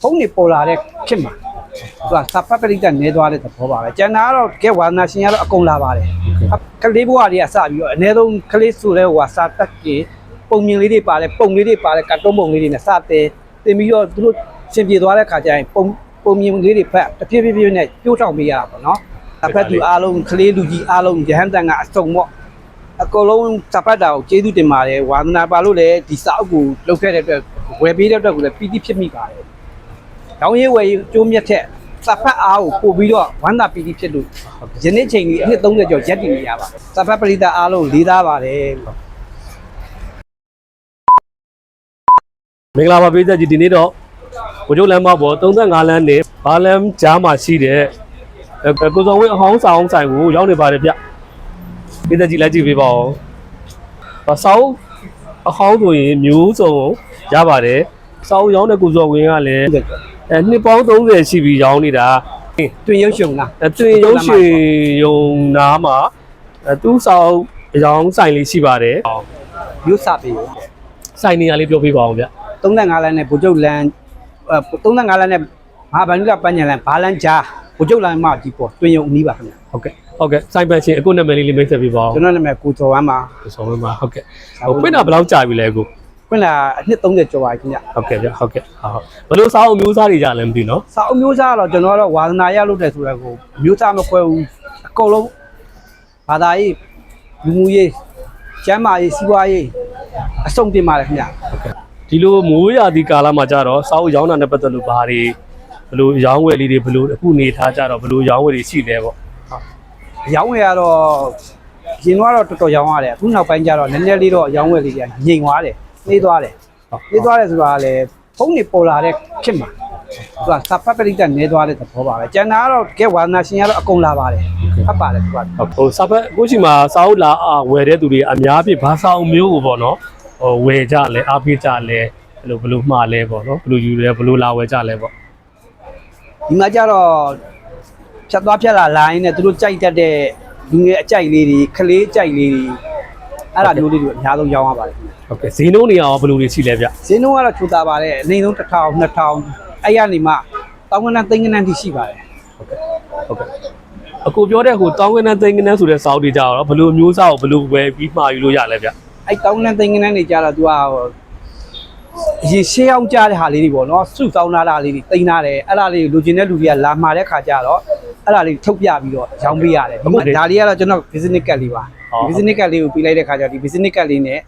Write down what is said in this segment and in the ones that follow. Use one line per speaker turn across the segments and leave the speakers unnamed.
ဖုန်းတွေပေါ်လာတဲ့ခင်မှာသူကစာဖတ်ပရိသတ်နေသွားတဲ့သဘောပါပဲကျန်တာကတော့ကဲဝါသနာရှင်ကတော့အကုန်လာပါတယ်ကလေးဘွားတွေကစပြီးတော့အနည်းဆုံးကလေးဆိုတဲ့ဟိုစာတက်ကြီးပုံမြင်လေးတွေပါတယ်ပုံလေးတွေပါတယ်ကတ်တုံးပုံလေးတွေနဲ့စတဲ့တင်ပြီးတော့သူတို့ရှင်ပြေသွားတဲ့ခါကျရင်ပုံမြင်လေးတွေဖက်တဖြည်းဖြည်းနဲ့ပြိုးထောင်ပေးရတာပေါ့နော်အဖက်သူအားလုံးကလေးလူကြီးအားလုံးရဟန်းတန်ကအစုံပေါ့အကုန်လုံးစပတ်တာကိုကျေးဇူးတင်ပါတယ်ဝါသနာပါလို့လည်းဒီစာအုပ်ကိုလုပ်ခဲ့တဲ့အတွက်ဝယ်ပေးတဲ့အတွက်ကိုလည်းပီတိဖြစ်မိပါတယ်တောင်းရဲဝယ်ကျိုးမြတ်တဲ့စပတ်အားကိုပို့ပြီးတော့ဝမ်းသာပီတိဖြစ်လို့ယနေ့ချိန်ကြီးအနှစ်30ကျော်ရက်တည်နေရပါတယ်စပတ်ပရိသတ်အားလုံးလေးသားပါတယ်မ
င်္ဂလာပါပြည်သက်ကြီးဒီနေ့တော့ကိုကျိုးလမ်းမပေါ်35လမ်းနဲ့ဘာလမ်းကြားမှာရှိတဲ့ကိုစောဝင်းအဟောင်းဆောင်ဆိုင်ကိုရောက်နေပါတယ်ဗျပြည်သက်ကြီးလိုက်ကြည့်ပေးပါဦးဆောင်းအဟောင်းဆိုရင်မျိုးစုံရပါတယ်ဆောင်းရောင်းတဲ့ကိုစောဝင်းကလည်းနှစ်ပေါင်း30ရှိပြီရောင်းနေတာ
တွင်ရုပ်ရှင်လားတ
ွင်ရုပ်ရှင်ယုံနာမှာသူ့ဆောင်းရောင်းဆိုင်လေးရှိပါတယ်
မြို့စပေးဆ
ိုင်နေရာလေးပြောပြပါအောင်ဗျ
35လမ်းနဲ့ဗိုလ်ချုပ်လမ်း35လမ်းနဲ့မဟာဗန္ဓုလပန်းညံလမ်းဘာလမ်းကြားဗိုလ်ချုပ်လမ်းမှာဒီပေါ်တွင်ရုံအနီးပါခင်ဗျဟ
ုတ်ကဲ့ဆိုင်ပန်ရှင်အခုနာမည်လေးမိတ်ဆက်ပေးပါဦးက
ျွန်တော်နာမည်ကိုစောဝမ်းပါက
ိုစောဝမ်းပါဟုတ်ကဲ့ဖွင့်တာဘယ်လောက်ကြာပြီလဲအခု
ဖွင့်လာအနှစ်30ကျော်ပါခင်ဗျ
ဟုတ်ကဲ့ဗျဟုတ်ကဲ့ဘယ်လိုစာအုပ်မျိုးစားတွေကြလဲမသိနော်
စာအုပ်မျိုးစားတော့ကျွန်တော်ကတော့ဝါသနာရလို့တဲ့ဆိုတော့ကိုမျိုးစားမခွဲဘူးအကုန်လုံးဘာသာရေးလူမှုရေးကျမ်းမာရေးစီးပွားရေးအစုံတင်ပါတယ်ခင်ဗျဟ
ုတ်ကဲ့ဒီလိုမိုးရာသီကာလမှာကြတော့စာအုပ်ရောင်းတာနဲ့ပတ်သက်လို့ဘာတွေဘယ်လိုရောင်းဝယ်လေးတွေဘယ်လိုအခုနေထားကြတော့ဘယ်လိုရောင်းဝယ်တွေရှိလဲပေါ့ရ
ောင်းဝယ်ကတော့ရင်တော့တော်တော်ရောင်းရတယ်အခုနောက်ပိုင်းကျတော့နည်းနည်းလေးတော့ရောင်းဝယ်လေးတွေငြိမ်သွားတယ်နှေးသွားတယ်ဆိုတာကလည်းဖုန်းတွေပေါ်လာတဲ့ခင်မှာသူကစာဖတ်ပရိသတ်နေသွားတဲ့သဘောပါပဲကျန်တာကတော့ကဲဝါသနာရှင်ကတော့အကုန်လာပါတယ်ဖတ်ပါတယ်သူကဟ
ိုစာဖတ်ကိုရှိမှာစာအုပ်လာဝယ်တဲ့သူတွေအများပြဘာစာအုပ်မျိုးကိုပေါ့နော်ဟိုဝယ်ကြလဲအားပေးကြလဲဘယ်လိုမှားလဲပေါ့နော်ဘယ်လိုယူလဲဘယ်လိုလာဝယ်ကြလဲပေါ့ဒ
ီမှာကျတော့ဖြတ်သွားဖြတ်လာလိုင်းနဲ့သူတို့ကြိုက်တတ်တဲ့လူငယ်အကြိုက်လေးတွေခလေးအကြိုက်လေးတွေအဲ့ဒါမျိုးလေးတွေအများဆုံးရောင်းရပါတယ်ဟ
ုတ်ကဲ့ဈေးနှုန်းတွေရောဘယ်လိုတွေရှိလဲဗျဈ
ေးနှုန်းကတော့ထူတာပါတယ်အနည်းဆုံး1000 2000အဲ့ရနေမှတောင်းကနန်းသိန်းကနန်းထိရှိပါတယ်ဟ
ုတ်ကဲ့အခုပြောတဲ့ဟိုတောင်းကနန်းသိန်းကနန်းဆိုတဲ့စောက်တွေကြတော့ဘယ်လိုမျိုးစားကိုဘယ်လိုဝယ်ပြီးမှာယူလို့ရလဲဗျ
အဲ့တောင်းကနန်းသိန်းကနန်းတွေကြတော့သူကရေရှေးအောင်ကြားတဲ့ဟာလေးတွေပေါ့နော်စုဆောင်းလာတာလေးတွေတင်ထားတယ်အဲ့ဒါလေးလူကျင်တဲ့လူတွေကလာမှာတဲ့ခါကျတော့အဲ့ဒါလေးထုတ်ပြပြီးတော့ရောင်းပေးရတယ်ဒါလေးကတော့ကျွန်တော် business card လေးပါ business card လေးကိုပြီးလိုက်တဲ့ခါကျတော့ဒီ business card လေးနဲ့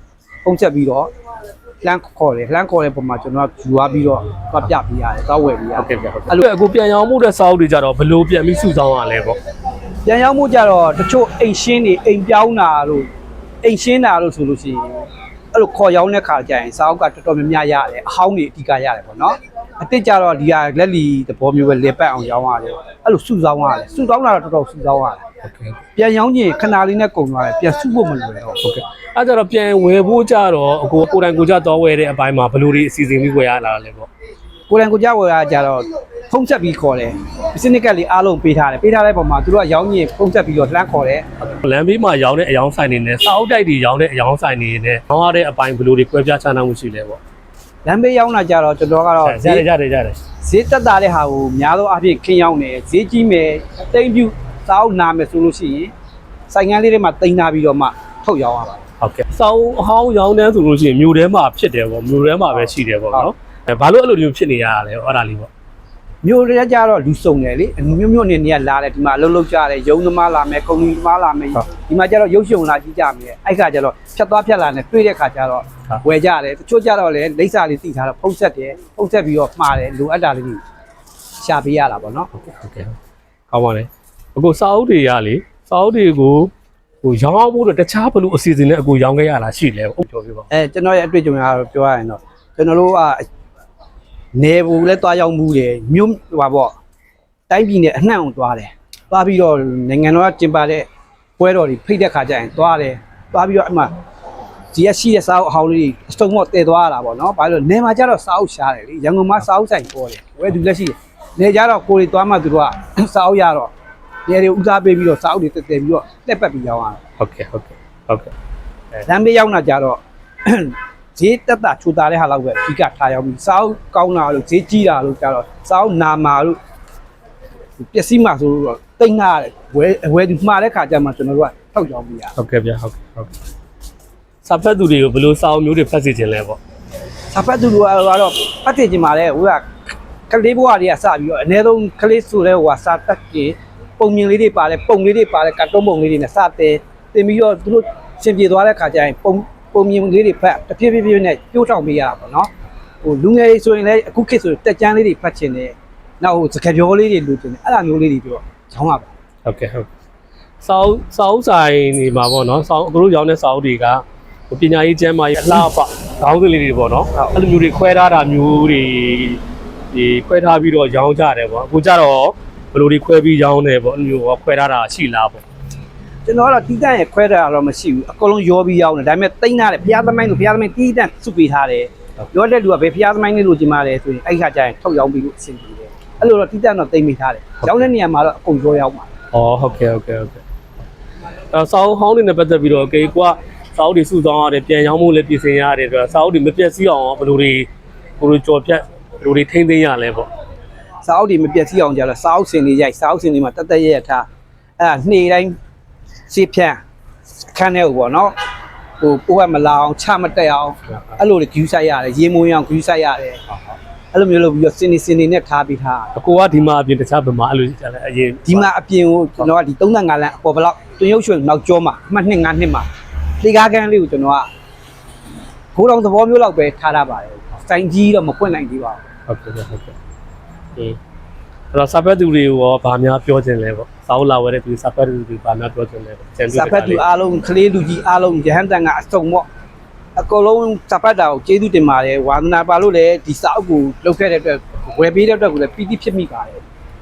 ပုံချက်ပြီးတော့လှမ်းခေါ်တဲ့ပုံမှာကျွန်တော်ယူသွားပြီးတော့သွားပြပေးရတယ်သွားဝယ်ပေးရတယ်ဟ
ုတ်ကဲ့အဲ့လိုအခုပြန်ရောင်းမှုတဲ့စောက်တွေကြတော့ဘယ်လိုပြန်ပြီးစုဆောင်းရလဲပေါ့
ပြန်ရောင်းမှုကြတော့တချို့အိမ်ရှင်းတွေအိမ်ပြောင်းတာလို့အိမ်ရှင်းတာလို့ဆိုလို့ရှိရင်အဲ့လိုခေါ်ရောင်းတဲ့ခါကျရင်စာအုပ်ကတော်တော်များများရတယ်အဟောင်းတွေအဓိကရတယ်ပေါ့နော်အစ်စ်ကြတော့ဒီဟာလက်လီသဘောမျိုးပဲလေပတ်အောင်ရောင်းရတယ်အဲ့လိုစုဆောင်းရတယ်စုဆောင်းတာတော့တော်တော်စုဆောင်းရတယ်
โอเค
ပြန်ရောင်းရင်ခဏလေးနဲ့ကုန်သွားတယ်ပြန်စုဖို့မလိုတော့
ဟုတ်ကဲ့အဲ့ကြတော့ပြန်ဝယ်ဖို့ကြတော့ကိုယ်တိုင်ကိုကြတော့ဝယ်တဲ့အပိုင်းမှာဘယ်လိုတွေအစီအစဉ်ပြီးဝယ်ရလာလဲပေါ့
ကိုယ်တိုင်ကိုကြဝယ်ရကြတော့ဖုံးချက်ပြီးခေါ်တယ်ဘစ်စနစ်ကလေးအားလုံးပေးထားတဲ့ပုံမှာသူတို့ကရောင်းရင်ဖုံးချက်ပြီးတော့လှမ်းခေါ်တယ်လ
မ်းဘေးမှာရောင်းတဲ့အယောင်ဆိုင်တွေနဲ့စာအုပ်တိုက်တွေရောင်းတဲ့အယောင်ဆိုင်တွေနဲ့ရောင်းရတဲ့အပိုင်းဘယ်လိုတွေကွဲပြားခြားနားမှုရှိလဲပေါ့လ
မ်းဘေးရောင်းတာကြတော့ကျွန်တော်ကတော့
ရတယ်
ဈေးတက်တာတဲ့ဟာကိုများသောအားဖြင့်ခင်းရောင်းတယ်ဈေးကြီးမယ်တိမ်ပြူစာအုပ်နာမယ်ဆိုလို့ရှိရင်ဆိုင်ငန်းလေးတွေမှာတိမ်နာပြီးတော့မှထုတ်ရောင်းရပါ
ဟုတ်ကဲ့စာအုပ်အဟောင်းရောင်းတဲ့ဆိုလို့ရှိရင်မြို့ထဲမှာဖြစ်တယ်ပေါ့မြို့ထဲမှာပဲရှိတယ်ပေါ့နော်ဘာလို့အဲ့လိုမျိုးဖြစ်နေရတာလဲအဲ့ဒါလေးပေါ့မ
ြို့ရဲကြတော့လူစုံတယ်လေမြို့နေနေလာတယ်ဒီမှာအလုပ်လုပ်ကြတယ်ရုံးသမားလာမယ်ကုမ္ပဏီသမားလာမယ်ဒီမှာကျတော့ရုပ်ရှင်လာကြည့်ကြမယ်အဲ့ခါကျတော့ဖြတ်သွားဖြတ်လာနဲ့တွေ့တဲ့ခါကျတော့ဝယ်ကြတယ်တချို့ကျတော့လေလိပ်စာလေးသိထားတော့ဖုတ်ဆက်တယ်ဖုတ်ဆက်ပြီးတော့မှားတယ်လိုအပ်တာလေးရှာပေးရတာပေါ့နော်
ဟုတ်ကဲ့ကောင်းပါလေအခုစာအုပ်တွေကလေစာအုပ်တွေကိုဟိုရောင်းအောင်ဖို့တခြားဘလို့အစီအစဉ်နဲ့အခုရောင်းခဲ့ရတာရှိလဲဟုတ်ပြောပြပါ
ကျွန်တော်ရဲ့အတွေ့အကြုံကတော့ပြောရရင်တော့ကျွန်တော်တို့ကနေဘူးလဲတွားရောက်မှုတယ်မြို့ဟိုပေါ့တိုင်းပြည်နဲ့အနှံ့အောင်တွားတယ်တွားပြီးတော့နိုင်ငံတော်ကကျင်းပတဲ့ပွဲတော်တွေဖိတ်တဲ့ခါကျရင်တွားတယ်တွားပြီးတော့အမှဒီရရှိတဲ့စာအုပ်အဟောင်းလေးအစုံတော့တည်သွားရတာပေါ့နော်ဘာလို့နေမှာကျတော့စာအုပ်ရှားတယ်လေရန်ကုန်မှာစာအုပ်ဆိုင်ပေါ်တယ်ဝဲသူလက်ရှိနေကြတော့ကိုယ်တွေတွားမှသူတို့ကစာအုပ်ရတော့နေတွေဦးစားပေးပြီးတော့စာအုပ်တွေတည်ပြီးတော့တက်ပတ်ပြီးရောင်းရတာဟ
ုတ်ကဲ့
လမ်းဘေးရောက်တာကြတော့ ဈေးတက်တာချူတာတဲ့ဟာလောက်ပဲအဓိကထားရောက်ပြီးစားအုပ်ကောင်းတာလို့ဈေးကြီးတာလို့ကြတော့စားအုပ်နာမာလို့ပျက်စီးမှာဆိုတော့တိတ်ငှားတယ်ဝယ်ဒီမှားတဲ့ခါကျမှကျွန်တော်တို့ကထောက်ကြောင်းပြရ
ဟုတ်ကဲ့ဗျဟုတ်ကဲ့စာဖတ်သူတွေကိုဘယ်လိုစာအုပ်မျိုးတွေဖတ်စီခြင်းလဲပေါ့
စာဖတ်သူတို့ကတော့ဖတ်သိချင်ပါလေဟိုကကလေးဘွားတွေကစပြီးတော့အနည်းဆုံးကလေးဆိုတဲ့ဟိုကစာတက်ကြီးပုံမြင်လေးတွေပါတယ်ပုံလေးတွေပါတယ်ကတ်တုံးပုံလေးတွေနဲ့စတဲ့တင်ပြီးတော့သူတို့ရှင်ပြေသွားတဲ့ခါကျရင်ပုံမြင်လေးတွေဖတ်တဖြည်းဖြည်းနဲ့ပြိုးထောင်ပေးရတာပေါ့နော်ဟိုလူငယ်တွေဆိုရင်လည်းအခုခေတ်ဆိုတက်ကြမ်းလေးတွေဖတ်ချင်တယ်နောက်ဟိုစကားပြောလေးတွေလူချင်တယ်အဲ့လိုမျိုးလေးတွေပြောရောင်းရပါ
ဟုတ်ကဲ့ဟုတ်စာအုပ်ဆိုင်နေမှာပေါ့နော်စာအုပ်အခုတို့ရောင်းတဲ့စာအုပ်တွေကပညာရေးကျမ်းမာရေးအလားအပခေါင်းစဉ်လေးတွေပေါ့နော်အဲ့လိုမျိုးတွေခွဲထားတာမျိုးတွေဒီခွဲထားပြီးတော့ရောင်းကြတယ်ပေါ့အခုကျတော့ဘယ်လိုတွေခွဲပြီးရောင်းတယ်ပေါ့အဲ့လိုမျိုးခွဲထားတာရှိလားပေါ့
ကျွန်တော်ကတော့တီးတန့်ရဲ့ခွဲတာတော့မရှိဘူးအကုန်လုံးရောပြီးရောင်းတယ်ဒါပေမဲ့တိမ့်ထားတယ်ဘုရားသမိုင်းလို့ဘုရားသမိုင်းတီးတန့်စုပေးထားတယ်ရောတဲ့လူကဘယ်ဘုရားသမိုင်းလေးလို့ဒီမှာလဲဆိုရင်အဲ့ခါကျရင်ထုတ်ရောင်းပြီးလို့အဆင်ပြေတယ်အဲ့လိုတော့တီးတန့်တော့တိမ့်မိထားတယ်ရောင်းတဲ့နေရာမှာတော့အကုန်ရောရောက်ပါ
อ๋อဟုတ်ကဲ့ဟုတ်ကဲ့ဟုတ်ကဲ့စာအုပ်ဟောင်းတွေနဲ့ပတ်သက်ပြီးတော့ကေကွာစာအုပ်တွေစုဆောင်းရတယ်ပြန်ရောင်းဖို့လည်းပြင်ဆင်ရတယ်ဆိုတော့စာအုပ်တွေမပြတ်စီးအောင်ဘယ်လိုတွေကြော်ဖြတ်ဘယ်လိုတွေထိမ့်သိမ်းရလဲပေါ့
စာအုပ်တွေမပြတ်စီးအောင်ကြတော့စာအုပ်စင်တွေရိုက်စာအုပ်စင်တွေမှာတက်တက်ရထားအဲ့ဒါနှေတိုင်းစီဖြန်းခန်းထဲကိုပေါ့နော်ဟိုပိုးကမလာအောင်ချမတက်အောင်အဲ့လိုတွေဂူးဆိုင်ရတယ်ရေမွေးအောင်ဂူးဆိုင်ရတယ်အဲ့လိုမျိုးလုပ်ပြီးတော့စင်နေနဲ့ထားပြီးထား
အကိုကဒီမှာအပြင်တခြားဘယ်မှာအဲ့လိုကြလဲအရင်
ဒီမှာအပြင်ကိုကျွန်တော်ကဒီ35လမ်းအပေါ်ဘလောက်တွင်ရုပ်ရွှေနောက်ကျောမှာအမှတ်2 5နှစ်မှာလေကားကန်းလေးကိုကျွန်တော်ကဘိုးတော်သဘောမျိုးလောက်ပဲထားထားပါတယ်စိုင်းကြီးတော့မပွင့်နိုင်သေးပါဘူး
ဟုတ်ကဲ့ဟုတ်ကဲ့အဲ့တော့စာဖတ်သူတွေရောဗာများပြောခြင်းလဲပေါ့စာအုပ်လာဝဲတဲ့သူစာဖတ်သူတွေဗာများပြောခြင်းလဲပေါ့ကျန်
စာဖတ်သူအားလုံးကလေးလူကြီးအားလုံးရဟန်းတန်ကအစုံပေါ့အကုန်လုံးစာဖတ်တာကိုကျေးဇူးတင်ပါတယ်ဝါသနာပါလို့လည်းဒီစာအုပ်ကိုလုပ်ခဲ့တဲ့အတွက်ဝယ်ပေးတဲ့အတွက်ကိုလည်းပီတိဖြစ်မိပါတယ်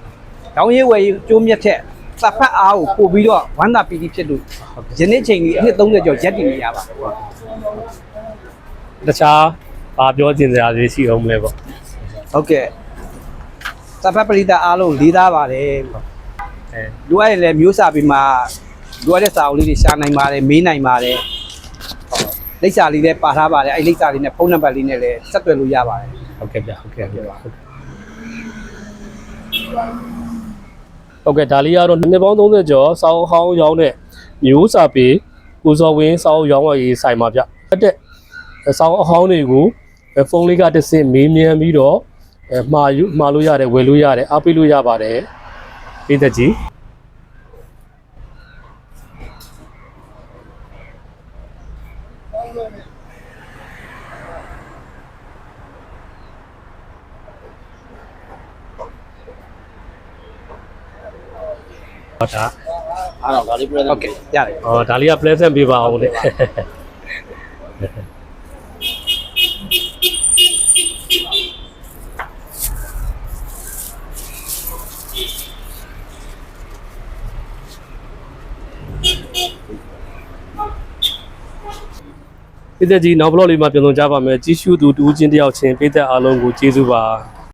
။ရောင်းရေးဝယ်ရေးကျိုးမြတ်တဲ့စာဖတ်အားကိုပို့ပြီးတော့ဝမ်းသာပီတိဖြစ်လို့ယနေ့ချိန်ကြီးအနှစ်30ကျော်ရက်တည်နေရပါ
တခြားဗာပြောခြင်းစရာတွေရှိအောင်မလဲပေါ့
ဟုတ်ကဲ့စာဖတ်ပရိသတ်အားလုံးလေးသားပါတယ်
အဲ
လူအဲ့လည်းမျိုးစာပြီးမှလူရတဲ့စာအုပ်လေးတွေရှာနိုင်ပါတယ်မေးနိုင်ပါတယ်လိပ်စာလေးလည်းပါထားပါတယ်အဲ့လိပ်စာလေးနဲ့ဖုန်းနံပါတ်လေးနဲ့လည်းဆက်သွယ်လို့ရပါတယ်
ဟုတ်ကဲ့ဗျဟုတ်ကဲ့ဒါလေးကတော့နှစ်ပေါင်း30ကျော်စောင်းဟောင်းရောင်းတဲ့မျိုးစာပေကိုစော်ဝင်းစောင်းရောင်းရေးဆိုင်မှာဗျတက်တဲ့စောင်းအဟောင်းတွေကိုဖုန်းလေးကတစ်ဆင့်မေးမြန်းပြီးတော့မှာလို့ရတယ်ဝယ်လို့ရတယ်အားပေးလို့ရပါတယ်ပြည်သက်ကြီးဟုတ်တာ
အားတော့ဒါလေးပြည့်ဟုတ်ကဲ့ရတယ်
ဟောဒါလေးက pleasant ပေးပါအောင်လေပြည်သက်ကြီးနောက်ဘလော့လေးမှာပြန်ဆောင်ကြပါမယ်ကြီးရှုသူတူးချင်းတယောက်ချင်းပြည်သက်အားလုံးကိုကျေးဇူးပါ